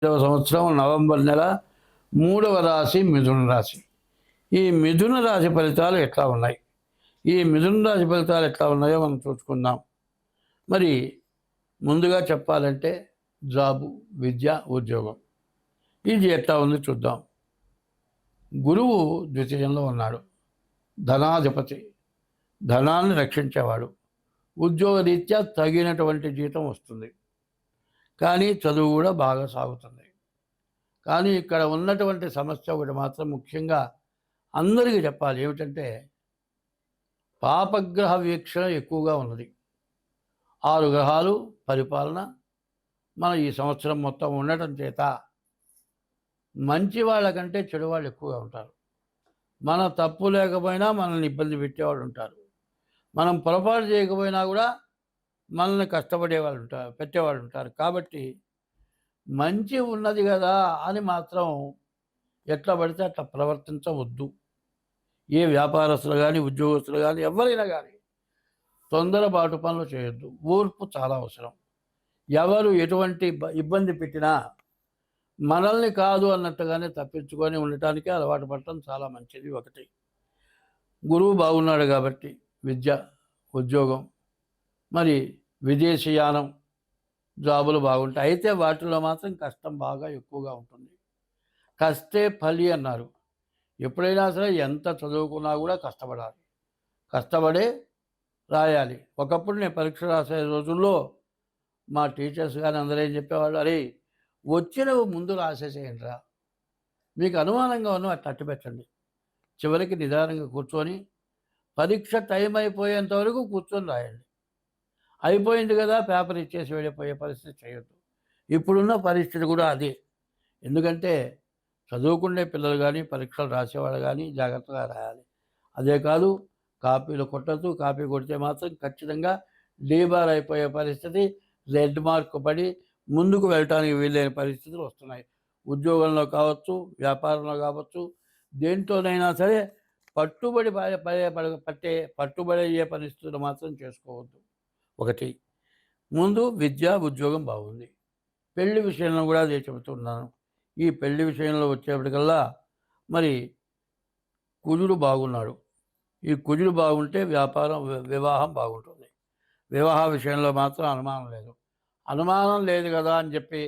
సంవత్సరం నవంబర్ నెల 3వ రాశి మిథున రాశి. ఈ మిథున రాశి ఫలితాలు ఎట్లా ఉన్నాయి, ఈ మిథున రాశి ఫలితాలు ఎట్లా ఉన్నాయో మనం చూసుకుందాం. మరి ముందుగా చెప్పాలంటే జాబు, విద్య, ఉద్యోగం ఇది ఎట్లా ఉంది చూద్దాం. గురువు ద్వితీయంలో ఉన్నాడు, ధనాధిపతి, ధనాన్ని రక్షించేవాడు. ఉద్యోగరీత్యా తగినటువంటి జీతం వస్తుంది, కానీ చదువు కూడా బాగా సాగుతుంది. కానీ ఇక్కడ ఉన్నటువంటి సమస్య ఒకటి మాత్రం ముఖ్యంగా అందరికీ చెప్పాలి, ఏమిటంటే పాపగ్రహ వీక్షణ ఎక్కువగా ఉన్నది. 6 గ్రహాలు పరిపాలన మన ఈ సంవత్సరం మొత్తం ఉండటం చేత మంచి వాళ్ళకంటే చెడు వాళ్ళు ఎక్కువగా ఉంటారు. మన తప్పు లేకపోయినా మనల్ని ఇబ్బంది పెట్టేవాళ్ళు ఉంటారు. మనం పొరపాటు చేయకపోయినా కూడా మనల్ని కష్టపడేవాళ్ళు ఉంటారు, పెట్టేవాళ్ళు ఉంటారు. కాబట్టి మంచి ఉన్నది కదా అని మాత్రం ఎట్లా పడితే అట్లా ప్రవర్తించవద్దు. ఏ వ్యాపారస్తులు కానీ, ఉద్యోగస్తులు కానీ, ఎవరైనా కానీ తొందరపాటు పనులు చేయొద్దు. ఓర్పు చాలా అవసరం. ఎవరు ఎటువంటి ఇబ్బంది పెట్టినా మనల్ని కాదు అన్నట్టుగానే తప్పించుకొని ఉండటానికి అలవాటు పడటం చాలా మంచిది. ఒకటి, గురువు బాగున్నాడు కాబట్టి విద్య, ఉద్యోగం, మరి విదేశీయానం, జాబులు బాగుంటాయి. అయితే వాటిలో మాత్రం కష్టం బాగా ఎక్కువగా ఉంటుంది. కష్టే ఫలి అన్నారు. ఎప్పుడైనా సరే ఎంత చదువుకున్నా కూడా కష్టపడాలి, కష్టపడే రాయాలి. ఒకప్పుడు నేను పరీక్ష రాసే రోజుల్లో మా టీచర్స్ కానీ అందరూ ఏం చెప్పేవాళ్ళు, అరే వచ్చినవి ముందు రాసేసేయండి రా, మీకు అనుమానంగా ఉన్న అట్లా అట్టు పెట్టండి, చివరికి నిదానంగా కూర్చొని పరీక్ష టైం అయిపోయేంత వరకు కూర్చొని రాయండి. అయిపోయింది కదా పేపర్ ఇచ్చేసి వెళ్ళిపోయే పరిస్థితి చేయొద్దు. ఇప్పుడున్న పరిస్థితి కూడా అదే. ఎందుకంటే చదువుకునే పిల్లలు కానీ, పరీక్షలు రాసేవాళ్ళు కానీ జాగ్రత్తగా రాయాలి. అదే కాదు, కాపీలు కొట్టద్దు. కాపీ కొడితే మాత్రం ఖచ్చితంగా డీబార్ అయిపోయే పరిస్థితి, రెడ్ మార్క్ పడి ముందుకు వెళ్ళటానికి వీలైన పరిస్థితులు వస్తున్నాయి. ఉద్యోగంలో కావచ్చు, వ్యాపారంలో కావచ్చు, దేంట్లోనైనా సరే పట్టుబడి అయ్యే పరిస్థితులు మాత్రం చేసుకోవద్దు. ఒకటి, ముందు విద్య, ఉద్యోగం బాగుంది. పెళ్లి విషయంలో కూడా అదే చెబుతున్నాను. ఈ పెళ్లి విషయంలో వచ్చేప్పటికల్లా మరి కుజుడు బాగున్నాడు. ఈ కుజుడు బాగుంటే వ్యాపారం, వివాహం బాగుంటుంది. వివాహ విషయంలో మాత్రం అనుమానం లేదు. అనుమానం లేదు కదా అని చెప్పి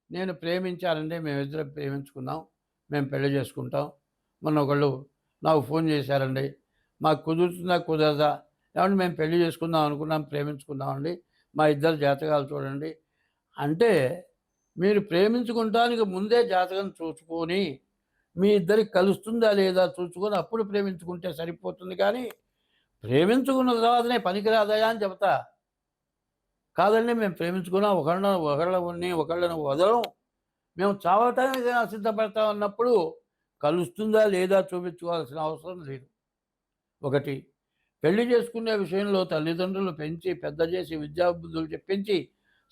నేను ప్రేమించానంటే మేమిద్దరం ప్రేమించుకున్నాం, మేము పెళ్లి చేసుకుంటాం, మొన్న ఒకళ్ళు నాకు ఫోన్ చేశారండి, మాకు కుదురుతుందా కుదరదా, ఏమంటే మేము పెళ్లి చేసుకుందాం అనుకున్నాం, ప్రేమించుకుందామండి, మా ఇద్దరు జాతకాలు చూడండి అంటే, మీరు ప్రేమించుకుంటానికి ముందే జాతకం చూసుకొని మీ ఇద్దరికి కలుస్తుందా లేదా చూసుకొని అప్పుడు ప్రేమించుకుంటే సరిపోతుంది. కానీ ప్రేమించుకున్న తర్వాతనే పనికిరాదయా అని చెబుతా. కాదండి మేము ప్రేమించుకున్నా ఒకళ్ళని వదలం, మేము చావటానికి సిద్ధపడతాం అన్నప్పుడు కలుస్తుందా లేదా చూపించుకోవాల్సిన అవసరం లేదు. ఒకటి, పెళ్లి చేసుకునే విషయంలో తల్లిదండ్రులు పెంచి పెద్ద చేసి విద్యాబుద్ధులు చెప్పించి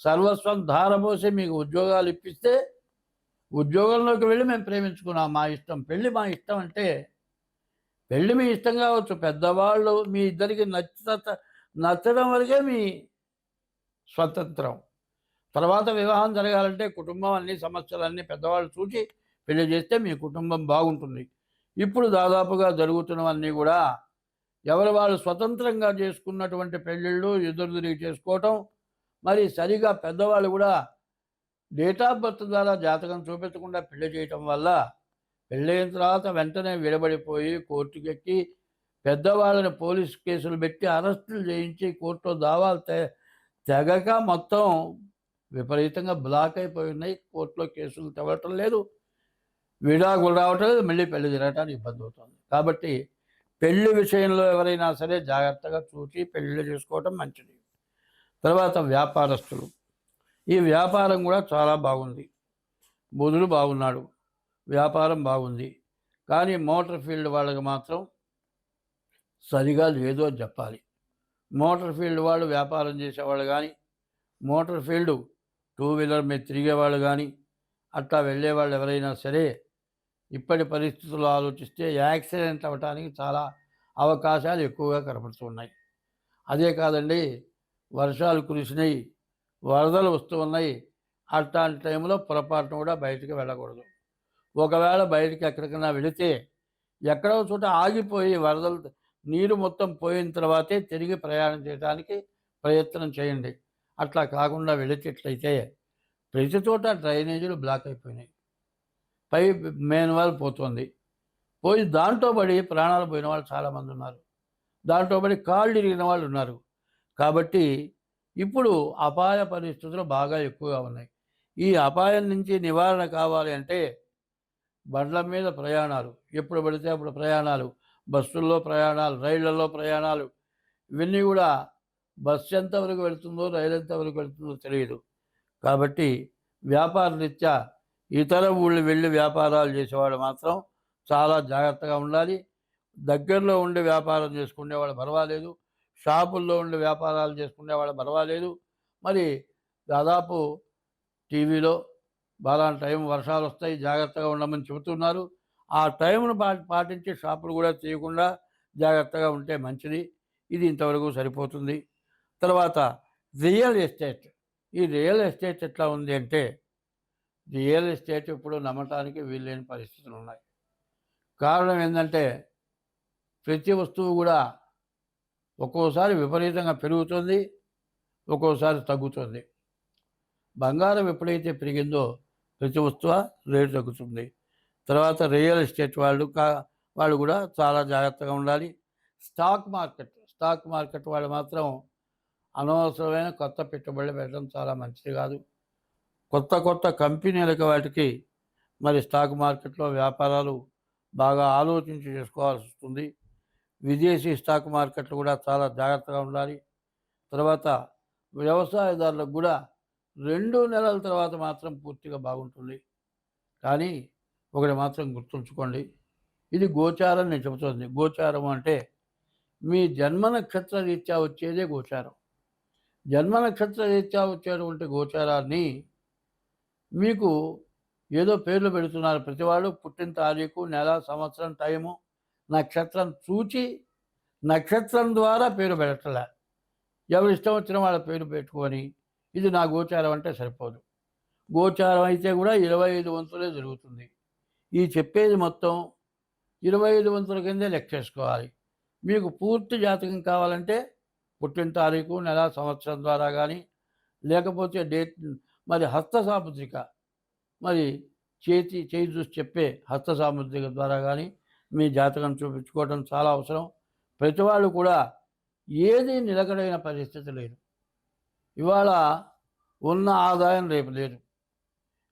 సర్వస్వం ధారపోసి మీకు ఉద్యోగాలు ఇప్పిస్తే ఉద్యోగంలోకి వెళ్ళి మేము ప్రేమించుకున్నాం, మా ఇష్టం, పెళ్ళి మా ఇష్టం అంటే పెళ్ళి మీ ఇష్టం కావచ్చు, పెద్దవాళ్ళు మీ ఇద్దరికి నచ్చడం వరకే మీ స్వతంత్రం. తర్వాత వివాహం జరగాలంటే కుటుంబం అన్ని సమస్యలన్నీ పెద్దవాళ్ళు చూసి పెళ్లి చేస్తే మీ కుటుంబం బాగుంటుంది. ఇప్పుడు దాదాపుగా జరుగుతున్నవన్నీ కూడా ఎవరు వాళ్ళు స్వతంత్రంగా చేసుకున్నటువంటి పెళ్ళిళ్ళు ఎదురుదిరిగి చేసుకోవటం, మరి సరిగా పెద్దవాళ్ళు కూడా డేట్ ఆఫ్ బర్త్ ద్వారా జాతకం చూపించకుండా పెళ్లి చేయటం వల్ల పెళ్ళైన తర్వాత వెంటనే విడబడిపోయి కోర్టుకెక్కి పెద్దవాళ్ళని పోలీసు కేసులు పెట్టి అరెస్టులు చేయించి కోర్టులో దావాలు తెగక మొత్తం విపరీతంగా బ్లాక్ అయిపోయి ఉన్నాయి. కోర్టులో కేసులు తెవటం లేదు, విడాకులు రావటం లేదు, మళ్ళీ పెళ్లి జరగటానికి ఇబ్బంది అవుతుంది. కాబట్టి పెళ్లి విషయంలో ఎవరైనా సరే జాగ్రత్తగా చూసి పెళ్లి చేసుకోవటం మంచిది. తర్వాత వ్యాపారస్తులు, ఈ వ్యాపారం కూడా చాలా బాగుంది. బుధుడు బాగున్నాడు, వ్యాపారం బాగుంది. కానీ మోటార్ ఫీల్డ్ వాళ్ళకి మాత్రం సరిగా లేదు అని చెప్పాలి. మోటార్ ఫీల్డ్ వాళ్ళు, వ్యాపారం చేసేవాళ్ళు కానీ, మోటార్ ఫీల్డ్ టూ వీలర్ మీద తిరిగేవాళ్ళు కానీ, అట్లా వెళ్ళేవాళ్ళు ఎవరైనా సరే ఇప్పటి పరిస్థితుల్లో ఆలోచిస్తే యాక్సిడెంట్ అవ్వటానికి చాలా అవకాశాలు ఎక్కువగా కనపడుతున్నాయి. అదే కాదండి, వర్షాలు కురిసినాయి, వరదలు వస్తూ ఉన్నాయి, అట్లాంటి టైంలో పొరపాటున కూడా బయటికి వెళ్ళకూడదు. ఒకవేళ బయటికి ఎక్కడికైనా వెళితే ఎక్కడో చోట ఆగిపోయి వరదలు నీరు మొత్తం పోయిన తర్వాతే తిరిగి ప్రయాణం చేయడానికి ప్రయత్నం చేయండి. అట్లా కాకుండా వెళితేట్లయితే ప్రతి చోట డ్రైనేజీలు బ్లాక్ అయిపోయినాయి. పై మేన్వాల్ పోతుంది. పోయి దాంట్లో పడి ప్రాణాలు పోయిన వాళ్ళు చాలామంది ఉన్నారు. దాంట్లో పడి కాళ్ళు ఇరిగిన వాళ్ళు ఉన్నారు. కాబట్టి ఇప్పుడు అపాయ పరిస్థితులు బాగా ఎక్కువగా ఉన్నాయి. ఈ అపాయం నుంచి నివారణ కావాలి అంటే బండ్ల మీద ప్రయాణాలు, ఎప్పుడు పడితే అప్పుడు ప్రయాణాలు, బస్సుల్లో ప్రయాణాలు, రైళ్లలో ప్రయాణాలు, ఇవన్నీ కూడా బస్సు ఎంతవరకు వెళుతుందో, రైలు ఎంతవరకు వెళుతుందో తెలియదు. కాబట్టి వ్యాపార రీత్యా ఇతర ఊళ్ళు వెళ్ళి వ్యాపారాలు చేసేవాళ్ళు మాత్రం చాలా జాగ్రత్తగా ఉండాలి. దగ్గరలో ఉండి వ్యాపారం చేసుకునేవాళ్ళు పర్వాలేదు. షాపుల్లో ఉండి వ్యాపారాలు చేసుకునేవాళ్ళు పర్వాలేదు. మరి దాదాపు టీవీలో బాలాంటి టైం వర్షాలు వస్తాయి జాగ్రత్తగా ఉండమని చెబుతున్నారు. ఆ టైంను పాటించి షాపులు కూడా చేయకుండా జాగ్రత్తగా ఉంటే మంచిది. ఇది ఇంతవరకు సరిపోతుంది. తర్వాత రియల్ ఎస్టేట్. ఈ రియల్ ఎస్టేట్ ఎట్లా ఉంది అంటే రియల్ ఎస్టేట్ ఇప్పుడు నమ్మటానికి వీల్లేని పరిస్థితులు ఉన్నాయి. కారణం ఏంటంటే ప్రతి వస్తువు కూడా ఒక్కోసారి విపరీతంగా పెరుగుతుంది, ఒక్కోసారి తగ్గుతుంది. బంగారం ఎప్పుడైతే పెరిగిందో ప్రతి వస్తువు రేటు తగ్గుతుంది. తర్వాత రియల్ ఎస్టేట్ వాళ్ళు కూడా చాలా జాగ్రత్తగా ఉండాలి. స్టాక్ మార్కెట్ వాళ్ళు మాత్రం అనవసరమైన కొత్త పెట్టుబడులు పెట్టడం చాలా మంచిది కాదు. కొత్త కంపెనీలకు వాటికి మరి స్టాక్ మార్కెట్లో వ్యాపారాలు బాగా ఆలోచించి చేసుకోవాల్సి వస్తుంది. విదేశీ స్టాక్ మార్కెట్లు కూడా చాలా జాగ్రత్తగా ఉండాలి. తర్వాత వ్యవసాయదారులకు కూడా 2 నెలల తర్వాత మాత్రం పూర్తిగా బాగుంటుంది. కానీ ఒకటి మాత్రం గుర్తుంచుకోండి, ఇది గోచారం నేను చెబుతుంది. గోచారం అంటే మీ జన్మ నక్షత్ర రీత్యా వచ్చేదే గోచారం. జన్మ నక్షత్ర రీత్యా వచ్చేటువంటి గోచారాన్ని మీకు ఏదో పేర్లు పెడుతున్నారు. ప్రతివాడు పుట్టిన తారీఖు, నెల, సంవత్సరం, టైము, నక్షత్రం చూచి నక్షత్రం ద్వారా పేరు పెట్టలే. ఎవరు ఇష్టం వచ్చిన వాళ్ళ పేరు పెట్టుకొని ఇది నా గోచారం అంటే సరిపోదు. గోచారం అయితే కూడా 25 వంతులే జరుగుతుంది. ఈ చెప్పేది మొత్తం 25 వంతుల కిందే లెక్కేసుకోవాలి. మీకు పూర్తి జాతకం కావాలంటే పుట్టిన తారీఖు, నెల, సంవత్సరం ద్వారా కానీ, లేకపోతే డేట్ మరి హస్త సాముద్రిక, మరి చేయి చూసి చెప్పే హస్త సాముద్రిక ద్వారా కానీ మీ జాతకం చూపించుకోవడం చాలా అవసరం. ప్రతి వాళ్ళు కూడా ఏది నిలకడైన పరిస్థితి లేదు. ఇవాళ ఉన్న ఆదాయం రేపు లేదు.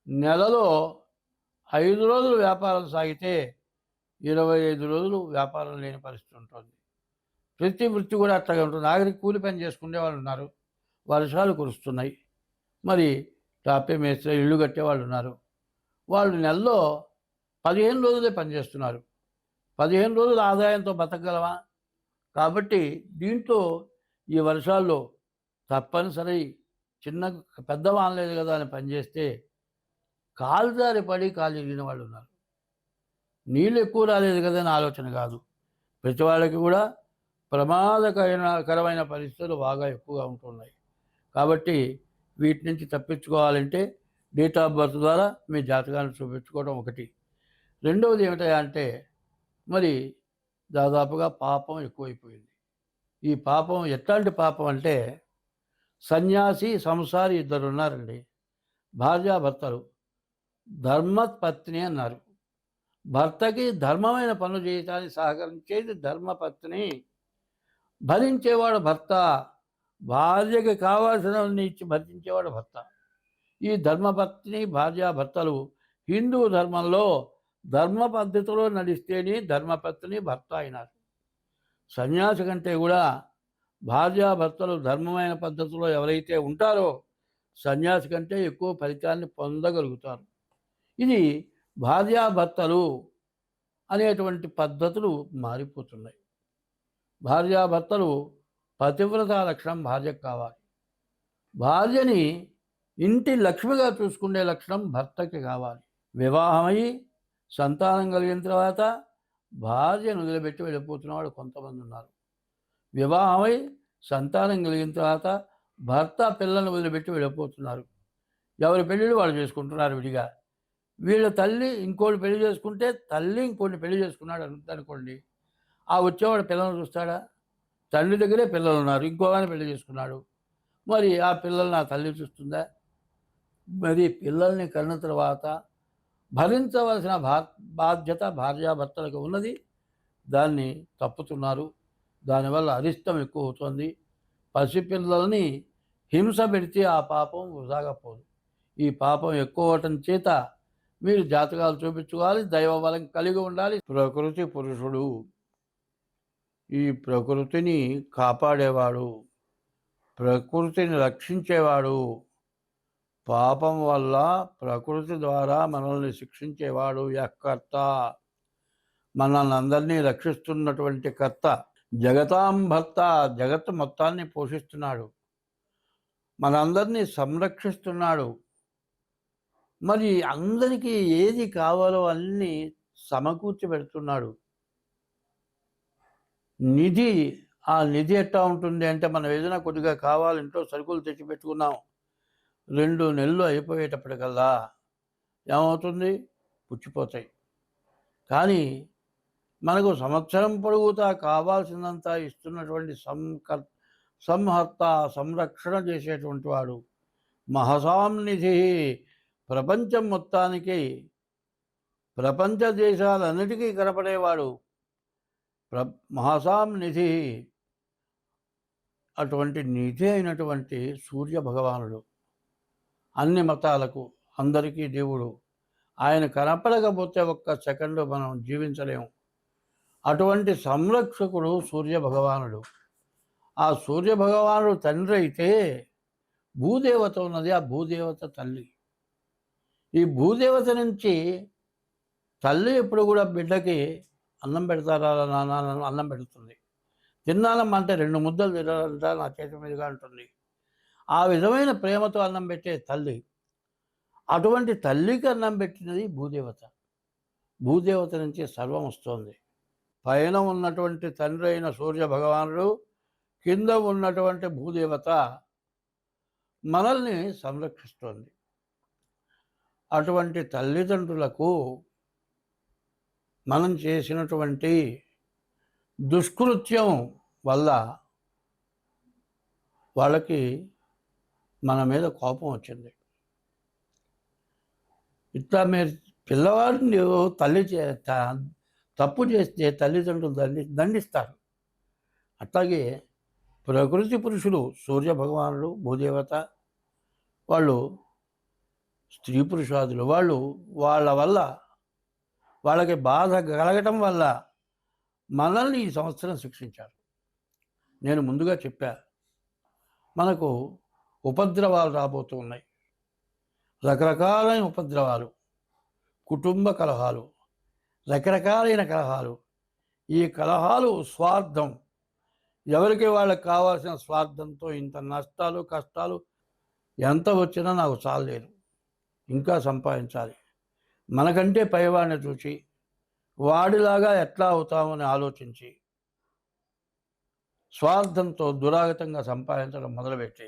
నెలలో 5 రోజులు వ్యాపారం సాగితే 25 రోజులు వ్యాపారం లేని పరిస్థితి ఉంటుంది. ప్రతి వృత్తి కూడా అట్లాగే ఉంటుంది. ఆఖరికి కూలి పని చేసుకునే వాళ్ళు ఉన్నారు. వర్షాలు కురుస్తున్నాయి, మరి టాపే మేస్త్రి, ఇల్లు కట్టేవాళ్ళు ఉన్నారు. వాళ్ళు నెలలో 15 రోజులే పనిచేస్తున్నారు. 15 రోజుల ఆదాయంతో బతకగలవా? కాబట్టి దీంట్లో ఈ వర్షాల్లో తప్పనిసరి పెద్ద వానలేదు కదా అని పనిచేస్తే కాలు జారి పడి కాలు ఇరిగిన వాళ్ళు ఉన్నారు. నీళ్ళు ఎక్కువ రాలేదు కదా అని ఆలోచన కాదు. ప్రతి వాళ్ళకి కూడా ప్రమాదకరమైన పరిస్థితులు బాగా ఎక్కువగా ఉంటున్నాయి. కాబట్టి వీటి నుంచి తప్పించుకోవాలంటే డేట్ ఆఫ్ బర్త్ ద్వారా మీ జాతకాన్ని చూపించుకోవడం ఒకటి. రెండవది ఏమిటంటే మరి దాదాపుగా పాపం ఎక్కువైపోయింది. ఈ పాపం ఎట్లాంటి పాపం అంటే సన్యాసి, సంసారి ఇద్దరు ఉన్నారండి. భార్యాభర్తలు. ధర్మపత్ని అన్నారు. భర్తకి ధర్మమైన పనులు చేయటానికి సహకరించేది ధర్మపత్ని. భరించేవాడు భర్త. భార్యకి కావాల్సినవన్నీ ఇచ్చి భరించేవాడు భర్త. ఈ ధర్మపత్ని భార్యాభర్తలు హిందూ ధర్మంలో ధర్మ పద్ధతిలో నడిస్తేనే ధర్మపత్ని భర్త అయినారు. సన్యాసి కంటే కూడా భార్యాభర్తలు ధర్మమైన పద్ధతిలో ఎవరైతే ఉంటారో సన్యాసి కంటే ఎక్కువ ఫలితాన్ని పొందగలుగుతారు. ఇది భార్యాభర్తలు అనేటువంటి పద్ధతులు మారిపోతున్నాయి. భార్యాభర్తలు పతివ్రత లక్షణం భార్యకు కావాలి. భార్యని ఇంటి లక్ష్మిగా చూసుకునే లక్షణం భర్తకి కావాలి. వివాహమై సంతానం కలిగిన తర్వాత భార్యను వదిలిపెట్టి వెళ్ళిపోతున్న వాళ్ళు కొంతమంది ఉన్నారు. వివాహమై సంతానం కలిగిన తర్వాత భర్త పిల్లలను వదిలిపెట్టి వెళ్ళిపోతున్నారు. ఎవరి పెళ్ళిళ్ళు వాళ్ళు చేసుకుంటున్నారు విడిగా. వీళ్ళ తల్లి ఇంకోళ్ళు పెళ్లి చేసుకుంటే, తల్లి ఇంకోడిని పెళ్లి చేసుకున్నాడు అనుకోండి. ఆ వచ్చేవాడు పిల్లల్ని చూస్తాడా? తండ్రి దగ్గరే పిల్లలున్నారు. ఇంకో వాడిని పెళ్లి చేసుకున్నాడు. మరి ఆ పిల్లల్ని ఆ తల్లి చూస్తుందా? మరి పిల్లల్ని కన్న తర్వాత భరించవలసిన బాధ్యత భార్యాభర్తలకు ఉన్నది. దాన్ని తప్పుతున్నారు. దానివల్ల అరిష్టం ఎక్కువవుతోంది. పసిపిల్లల్ని హింస పెడితే ఆ పాపం వృధాగా పోదు. ఈ పాపం ఎక్కువవటం చేత మీరు జాతకాలు చూపించుకోవాలి. దైవ బలం కలిగి ఉండాలి. ప్రకృతి పురుషుడు ఈ ప్రకృతిని కాపాడేవాడు, ప్రకృతిని రక్షించేవాడు. పాపం వల్ల ప్రకృతి ద్వారా మనల్ని శిక్షించేవాడు యఃకర్త. మనల్ని అందరినీ రక్షిస్తున్నటువంటి కర్త. జగతాం భర్త, జగత్తు మొత్తాన్ని పోషిస్తున్నాడు. మనందరినీ సంరక్షిస్తున్నాడు. మరి అందరికీ ఏది కావాలో అన్నీ సమకూర్చి పెడుతున్నాడు. నిధి, ఆ నిధి ఎట్లా ఉంటుంది అంటే, మనం ఏదైనా కొద్దిగా కావాలి, ఇంట్లో సరుకులు తెచ్చిపెట్టుకున్నాం, 2 నెలలు అయిపోయేటప్పటికల్లా ఏమవుతుంది? పుచ్చిపోతాయి. కానీ మనకు సంవత్సరం పొడుగుతా కావాల్సినంత ఇస్తున్నటువంటి సంహర్త, సంరక్షణ చేసేటువంటి వాడు మహసాంనిధి. ప్రపంచం మొత్తానికి, ప్రపంచ దేశాలన్నిటికీ కనపడేవాడు మహసాం నిధి. అటువంటి నిధి అయినటువంటి సూర్య భగవానుడు అన్ని మతాలకు, అందరికీ దేవుడు. ఆయన కనపడకపోతే ఒక్క సెకండు మనం జీవించలేము. అటువంటి సంరక్షకుడు సూర్య భగవానుడు. ఆ సూర్య భగవానుడు తండ్రి అయితే, భూదేవత ఉన్నది, ఆ భూదేవత తల్లి. ఈ భూదేవత నుంచి తల్లి ఎప్పుడు కూడా బిడ్డకి అన్నం పెడతారా నాన్న, అన్నం పెడుతుంది. తిన్నానమ్మా అంటే 2 ముద్దలు తినాలంట నా చేతి మీదుగా అంటుంది. ఆ విధమైన ప్రేమతో అన్నం పెట్టే తల్లి. అటువంటి తల్లికి అన్నం పెట్టినది భూదేవత. భూదేవత నుంచి సర్వం వస్తోంది. పైన ఉన్నటువంటి తండ్రి అయిన సూర్య భగవానుడు, కింద ఉన్నటువంటి భూదేవత మనల్ని సంరక్షిస్తోంది. అటువంటి తల్లిదండ్రులకు మనం చేసినటువంటి దుష్కృత్యం వల్ల వాళ్ళకి మన మీద కోపం వచ్చింది. ఇట్లా మీరు పిల్లవాడిని తల్లి తప్పు చేస్తే తల్లిదండ్రులు దండిస్తారు. అట్లాగే ప్రకృతి పురుషులు సూర్య భగవానుడు, భూదేవత, వాళ్ళు స్త్రీ పురుషాదులు, వాళ్ళు వాళ్ళ వల్ల, వాళ్ళకి బాధ కలగటం వల్ల మనల్ని ఈ సంవత్సరం శిక్షించారు. నేను ముందుగా చెప్పా, మనకు ఉపద్రవాలు రాబోతూ ఉన్నాయి. రకరకాలైన ఉపద్రవాలు, కుటుంబ కలహాలు, రకరకాలైన కలహాలు. ఈ కలహాలు స్వార్థం, ఎవరికి వాళ్ళకి కావాల్సిన స్వార్థంతో ఇంత నష్టాలు, కష్టాలు ఎంత వచ్చినా నాకు చాలలేదు, ఇంకా సంపాదించాలి, మనకంటే పైవాడిని చూసి వాడిలాగా ఎట్లా అవుతామని ఆలోచించి స్వార్థంతో దురాగతంగా సంపాదించడం మొదలుపెట్టి,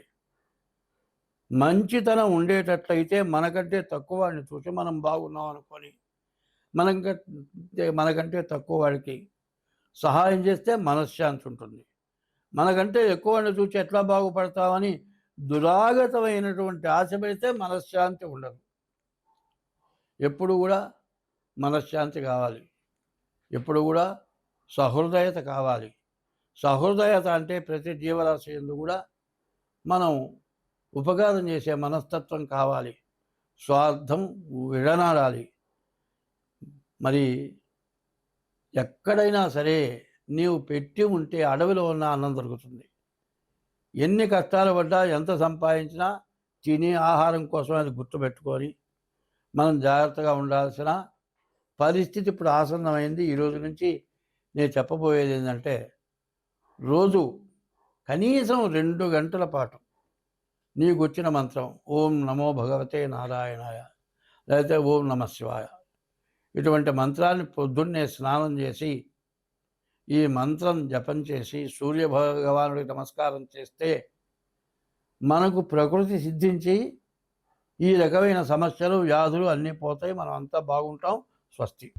మంచితనం ఉండేటట్లయితే మనకంటే తక్కువ వాడిని చూసి మనం బాగున్నాం అనుకొని మనకంటే తక్కువ వాడికి సహాయం చేస్తే మనశ్శాంతి ఉంటుంది. మనకంటే ఎక్కువ వాడిని చూసి ఎట్లా బాగుపడతామని దురాగతమైనటువంటి ఆశ పెడితే మనశ్శాంతి ఉండదు. ఎప్పుడు కూడా మనశ్శాంతి కావాలి, ఎప్పుడు కూడా సహృదయత కావాలి. సహృదయత అంటే ప్రతి జీవరాశి యందు కూడా మనం ఉపకారం చేసే మనస్తత్వం కావాలి. స్వార్థం విడనాడాలి. మరి ఎక్కడైనా సరే నీవు పెట్టి ఉంటే అడవిలో ఉన్న అన్నం దొరుకుతుంది. ఎన్ని కష్టాలు పడ్డా, ఎంత సంపాదించినా తిని ఆహారం కోసం అది గుర్తుపెట్టుకొని మనం జాగ్రత్తగా ఉండాల్సిన పరిస్థితి ఇప్పుడు ఆసన్నమైంది. ఈరోజు నుంచి నేను చెప్పబోయేది ఏంటంటే, రోజు కనీసం 2 గంటల పాటు నీకు వచ్చిన మంత్రం ఓం నమో భగవతే నారాయణాయ, లేకపోతే ఓం నమ శివాయ, ఇటువంటి మంత్రాన్ని పొద్దున్నే స్నానం చేసి ఈ మంత్రం జపం చేసి సూర్య భగవానుడికి నమస్కారం చేస్తే మనకు ప్రకృతి సిద్ధించి ఈ రకమైన సమస్యలు, వ్యాధులు అన్నీ పోతాయి. మనం అంతా బాగుంటాం. స్వస్తి.